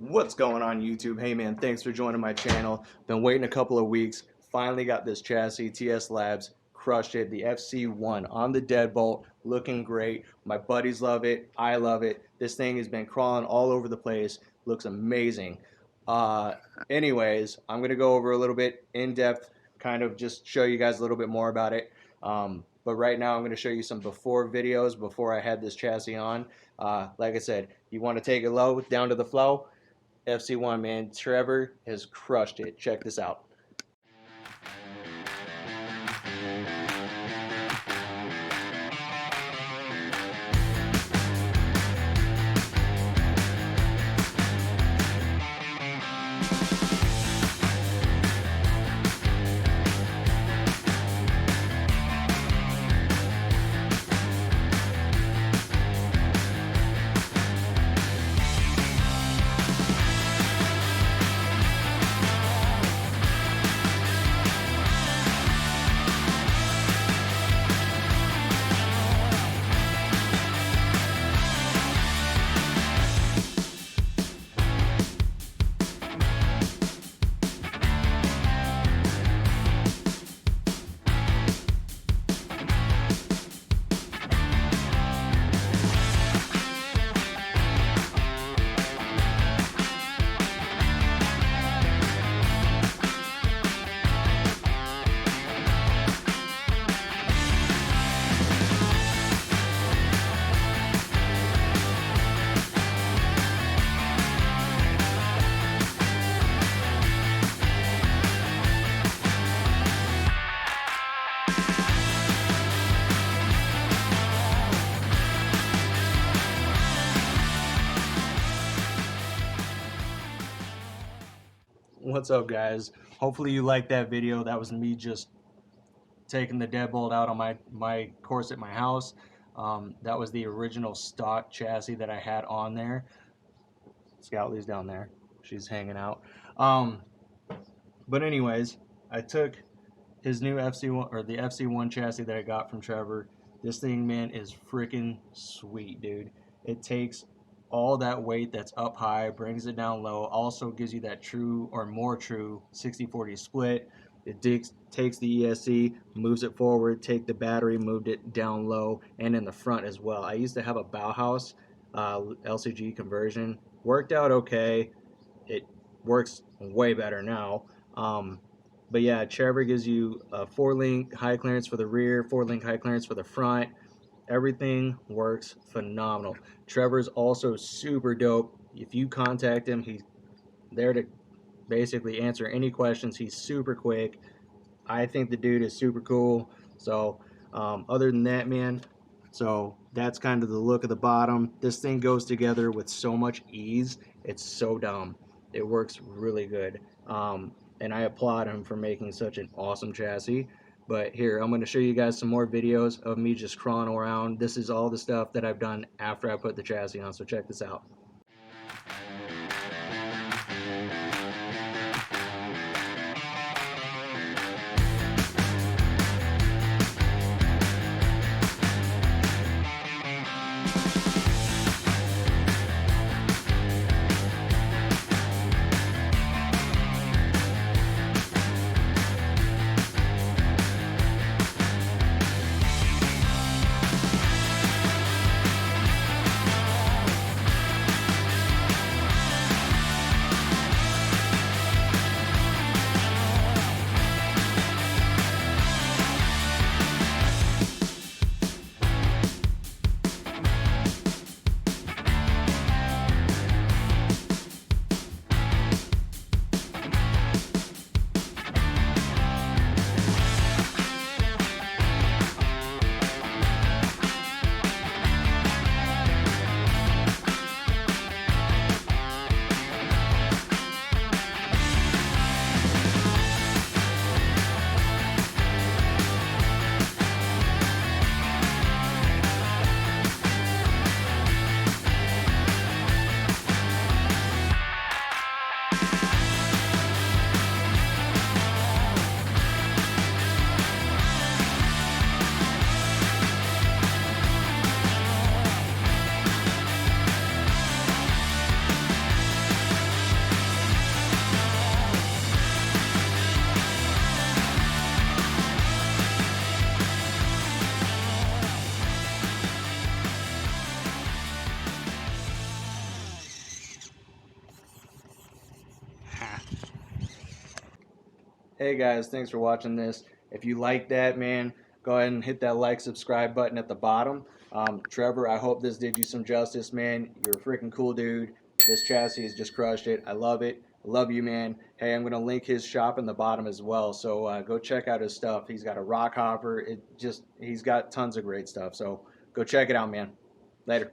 What's going on YouTube? Hey man, thanks for joining my channel. Been waiting a couple of weeks. Finally got this chassis, TsFabs, crushed it. The FC1 on the Deadbolt, looking great. My buddies love it. I love it. This thing has been crawling all over the place. Looks amazing. Anyways, I'm going to go over a little bit in depth, kind of just show you guys a little bit more about it. But right now I'm going to show you some before videos before I had this chassis on. Like I said, you want to take it low, down to the flow. FC1, man, Trevor has crushed it. Check this out. What's up, guys? Hopefully you liked that video. That was me just taking the deadbolt out on my course at my house. That was the original stock chassis that I had on there. Scoutly's down there. She's hanging out. But anyways, I took his new FC1 or the FC1 chassis that I got from Trevor. This thing, man, is freaking sweet, dude. It takes all that weight that's up high, brings it down low, also gives you that true or more true 60-40 split. It takes the ESC, moves it forward, take the battery, moved it down low, and in the front as well. I used to have a Bauhaus LCG conversion. Worked out okay. It works way better now. But yeah, Trevor gives you a 4-link high clearance for the rear, 4-link high clearance for the front. Everything works phenomenal. Trevor's also super dope. If you contact him, he's there to basically answer any questions. He's super quick. I think the dude is super cool. So other than that, man, so that's kind of the look of the bottom. This thing goes together with so much ease. It's so dumb. It works really good. And I applaud him for making such an awesome chassis. But here, I'm going to show you guys some more videos of me just crawling around. This is all the stuff that I've done after I put the chassis on, so check this out. Hey guys, thanks for watching this. If you like that, man, go ahead and hit that like, subscribe button at the bottom. Trevor, I hope this did you some justice, man. You're a freaking cool dude. This chassis has just crushed it. I love it. I love you, man. Hey, I'm gonna link his shop in the bottom as well, so go check out his stuff. He's got a rock hopper. He's got tons of great stuff. So go check it out, man. Later.